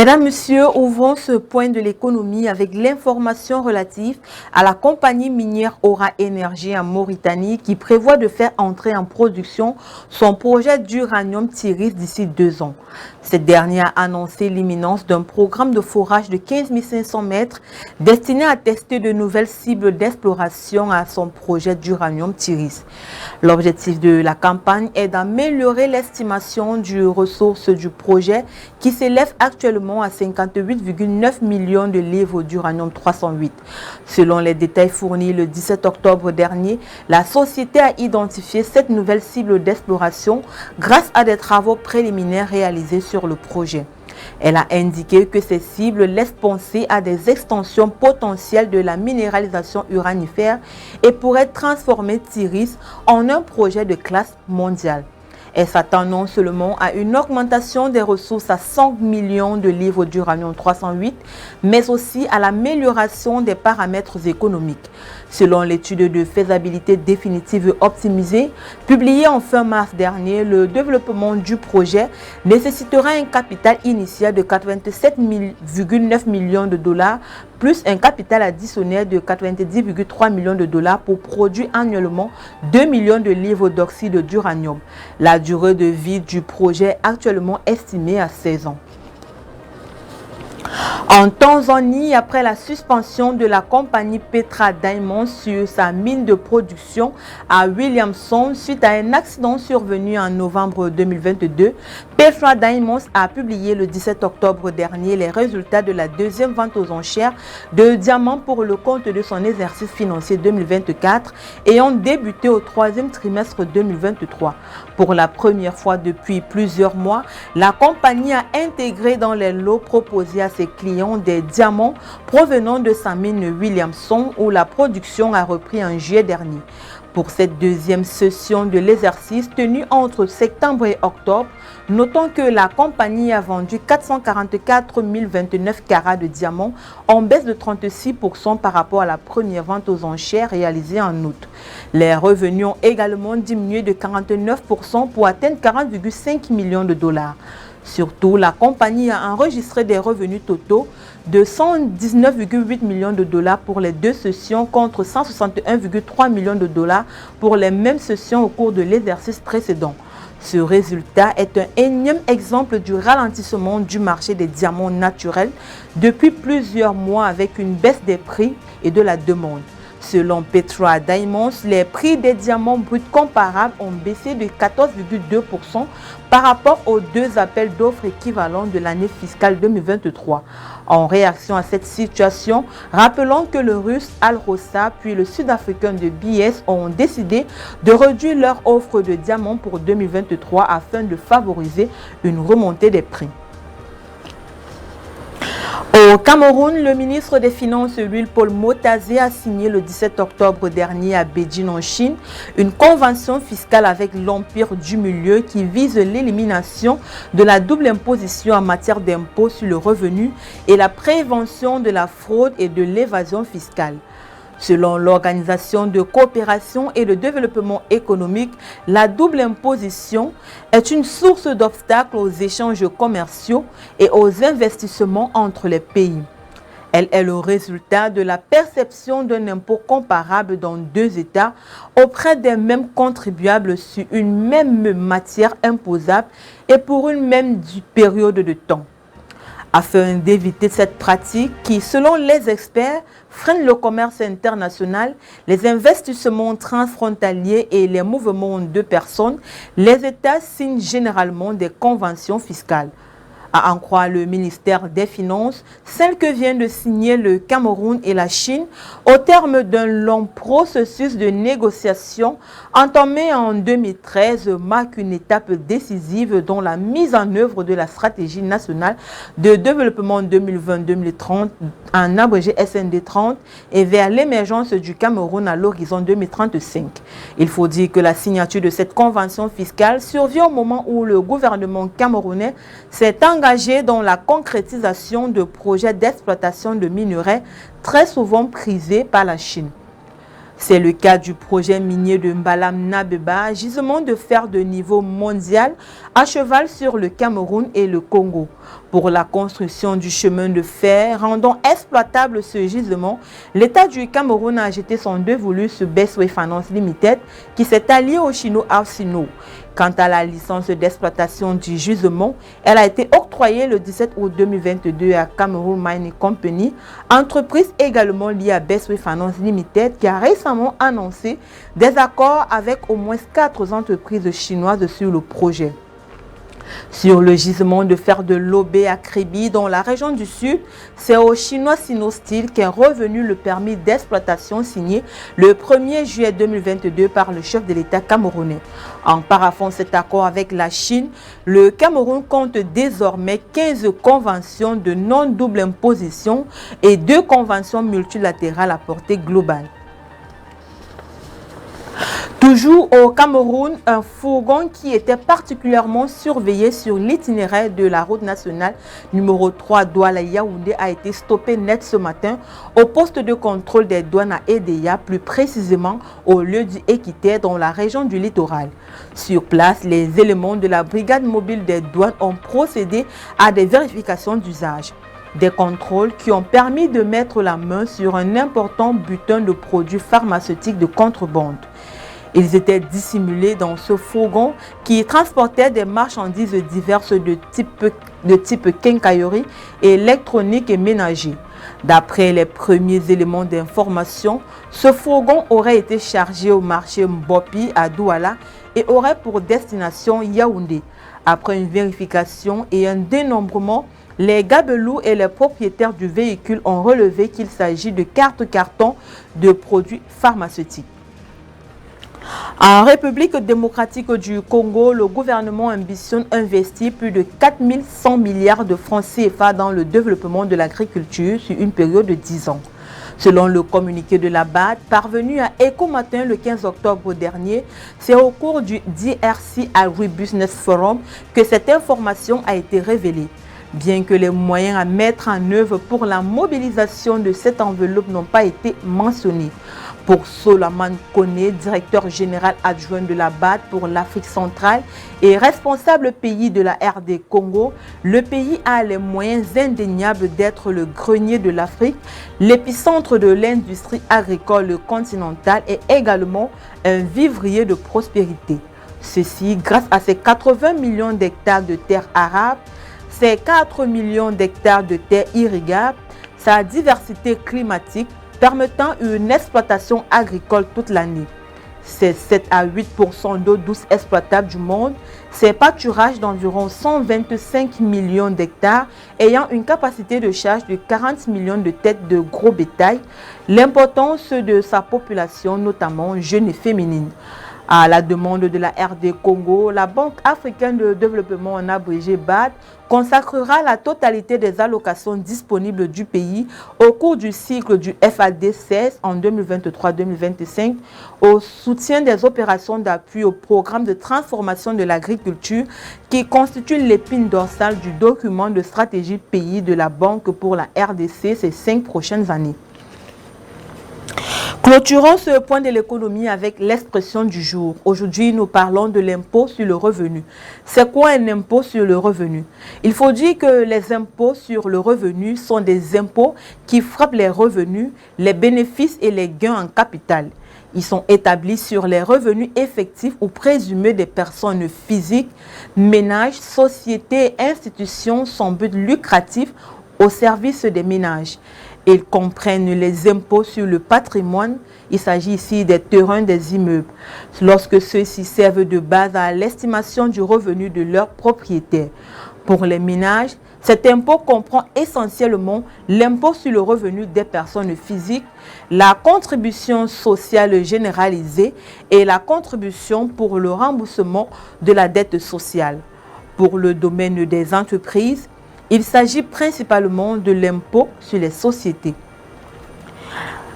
Mesdames, Messieurs, ouvrons ce point de l'économie avec l'information relative à la compagnie minière Aura Énergie en Mauritanie qui prévoit de faire entrer en production son projet d'uranium Tiris d'ici 2 ans. Cette dernière a annoncé l'imminence d'un programme de forage de 15 500 mètres destiné à tester de nouvelles cibles d'exploration à son projet d'uranium Tiris. L'objectif de la campagne est d'améliorer l'estimation du ressource du projet qui s'élève actuellement à 58,9 millions de livres d'uranium 308. Selon les détails fournis le 17 octobre dernier, la société a identifié cette nouvelle cible d'exploration grâce à des travaux préliminaires réalisés sur le projet. Elle a indiqué que ces cibles laissent penser à des extensions potentielles de la minéralisation uranifère et pourraient transformer Tiris en un projet de classe mondiale. Elle s'attend non seulement à une augmentation des ressources à 100 millions de livres d'uranium 308, mais aussi à l'amélioration des paramètres économiques. Selon l'étude de faisabilité définitive optimisée, publiée en fin mars dernier, le développement du projet nécessitera un capital initial de 87,9 millions de dollars plus un capital additionnel de 90,3 millions de dollars pour produire annuellement 2 millions de livres d'oxyde d'uranium. La durée de vie du projet est actuellement estimée à 16 ans. En Tanzanie, après la suspension de la compagnie Petra Diamonds sur sa mine de production à Williamson suite à un accident survenu en novembre 2022, Petra Diamonds a publié le 17 octobre dernier les résultats de la deuxième vente aux enchères de diamants pour le compte de son exercice financier 2024 ayant débuté au troisième trimestre 2023. Pour la première fois depuis plusieurs mois, la compagnie a intégré dans les lots proposés à ses clients des diamants provenant de sa mine Williamson où la production a repris en juillet dernier. Pour cette deuxième session de l'exercice tenue entre septembre et octobre, notons que la compagnie a vendu 444 029 carats de diamants en baisse de 36% par rapport à la première vente aux enchères réalisée en août. Les revenus ont également diminué de 49% pour atteindre 40,5 millions de dollars. Surtout, la compagnie a enregistré des revenus totaux de 119,8 millions de dollars pour les deux sessions contre 161,3 millions de dollars pour les mêmes sessions au cours de l'exercice précédent. Ce résultat est un énième exemple du ralentissement du marché des diamants naturels depuis plusieurs mois avec une baisse des prix et de la demande. Selon Petra Diamonds, les prix des diamants bruts comparables ont baissé de 14,2% par rapport aux deux appels d'offres équivalents de l'année fiscale 2023. En réaction à cette situation, rappelons que le russe Al-Rosa puis le sud-africain de BS ont décidé de réduire leur offre de diamants pour 2023 afin de favoriser une remontée des prix. Au Cameroun, le ministre des Finances, Louis Paul Motazé, a signé le 17 octobre dernier à Beijing en Chine une convention fiscale avec l'Empire du Milieu qui vise l'élimination de la double imposition en matière d'impôts sur le revenu et la prévention de la fraude et de l'évasion fiscale. Selon l'Organisation de coopération et de développement économique, la double imposition est une source d'obstacles aux échanges commerciaux et aux investissements entre les pays. Elle est le résultat de la perception d'un impôt comparable dans deux États auprès des mêmes contribuables sur une même matière imposable et pour une même période de temps. Afin d'éviter cette pratique qui, selon les experts, freine le commerce international, les investissements transfrontaliers et les mouvements de personnes, les États signent généralement des conventions fiscales. À en croire le ministère des Finances, celle que vient de signer le Cameroun et la Chine au terme d'un long processus de négociation entamé en 2013 marque une étape décisive dans la mise en œuvre de la stratégie nationale de développement 2020-2030 en abrégé SND 30 et vers l'émergence du Cameroun à l'horizon 2035. Il faut dire que la signature de cette convention fiscale survient au moment où le gouvernement camerounais s'est engagé dans la concrétisation de projets d'exploitation de minerais très souvent prisés par la Chine. C'est le cas du projet minier de Mbalam-Nabeba, gisement de fer de niveau mondial à cheval sur le Cameroun et le Congo. Pour la construction du chemin de fer rendant exploitable ce gisement, l'État du Cameroun a jeté son dévolu sur Bestway Finance Limited qui s'est allié au Chino Arsino. Quant à la licence d'exploitation du gisement, elle a été octroyée le 17 août 2022 à Cameroun Mining Company, entreprise également liée à Bestway Finance Limited qui a récemment annoncé des accords avec au moins 4 entreprises chinoises sur le projet. Sur le gisement de fer de Lobé à Kribi, dans la région du Sud, c'est au Chinois Sinosteel qu'est revenu le permis d'exploitation signé le 1er juillet 2022 par le chef de l'État camerounais. En paraphant cet accord avec la Chine, le Cameroun compte désormais 15 conventions de non-double imposition et 2 conventions multilatérales à portée globale. Toujours au Cameroun, un fourgon qui était particulièrement surveillé sur l'itinéraire de la route nationale numéro 3 Douala-Yaoundé a été stoppé net ce matin au poste de contrôle des douanes à Edéa, plus précisément au lieu du Équiterre dans la région du littoral. Sur place, les éléments de la brigade mobile des douanes ont procédé à des vérifications d'usage. Des contrôles qui ont permis de mettre la main sur un important butin de produits pharmaceutiques de contrebande. Ils étaient dissimulés dans ce fourgon qui transportait des marchandises diverses de type quincaillerie, électronique et ménager. D'après les premiers éléments d'information, ce fourgon aurait été chargé au marché Mbopi à Douala et aurait pour destination Yaoundé. Après une vérification et un dénombrement, les gabelous et les propriétaires du véhicule ont relevé qu'il s'agit de cartes cartons de produits pharmaceutiques. En République démocratique du Congo, le gouvernement ambitionne investir plus de 4100 milliards de francs CFA dans le développement de l'agriculture sur une période de 10 ans. Selon le communiqué de la BAD, parvenu à Ecomatin le 15 octobre dernier, c'est au cours du DRC Agribusiness Forum que cette information a été révélée. Bien que les moyens à mettre en œuvre pour la mobilisation de cette enveloppe n'ont pas été mentionnés. Pour Solomon Kone, directeur général adjoint de la BAD pour l'Afrique centrale et responsable pays de la RD Congo, le pays a les moyens indéniables d'être le grenier de l'Afrique, l'épicentre de l'industrie agricole continentale et également un vivrier de prospérité. Ceci grâce à ses 80 millions d'hectares de terres arables, ses 4 millions d'hectares de terres irrigables, sa diversité climatique, permettant une exploitation agricole toute l'année. C'est 7 à 8% d'eau douce exploitable du monde, ses pâturages d'environ 125 millions d'hectares ayant une capacité de charge de 40 millions de têtes de gros bétail, l'importance de sa population, notamment jeune et féminine. À la demande de la RD Congo, la Banque africaine de développement en abrégé BAD consacrera la totalité des allocations disponibles du pays au cours du cycle du FAD 16 en 2023-2025 au soutien des opérations d'appui au programme de transformation de l'agriculture qui constitue l'épine dorsale du document de stratégie pays de la Banque pour la RDC ces 5 prochaines années. Clôturons ce point de l'économie avec l'expression du jour. Aujourd'hui, nous parlons de l'impôt sur le revenu. C'est quoi un impôt sur le revenu? Il faut dire que les impôts sur le revenu sont des impôts qui frappent les revenus, les bénéfices et les gains en capital. Ils sont établis sur les revenus effectifs ou présumés des personnes physiques, ménages, sociétés et institutions sans but lucratif au service des ménages. Ils comprennent les impôts sur le patrimoine. Il s'agit ici des terrains, des immeubles, lorsque ceux-ci servent de base à l'estimation du revenu de leurs propriétaires. Pour les ménages, cet impôt comprend essentiellement l'impôt sur le revenu des personnes physiques, la contribution sociale généralisée et la contribution pour le remboursement de la dette sociale. Pour le domaine des entreprises, il s'agit principalement de l'impôt sur les sociétés.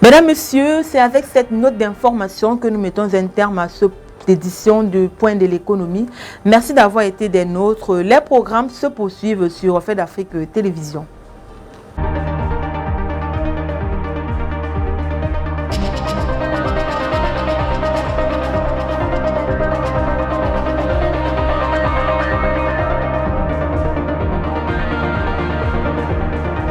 Mesdames, Messieurs, c'est avec cette note d'information que nous mettons un terme à cette édition du Point de l'économie. Merci d'avoir été des nôtres. Les programmes se poursuivent sur Fait d'Afrique Télévision.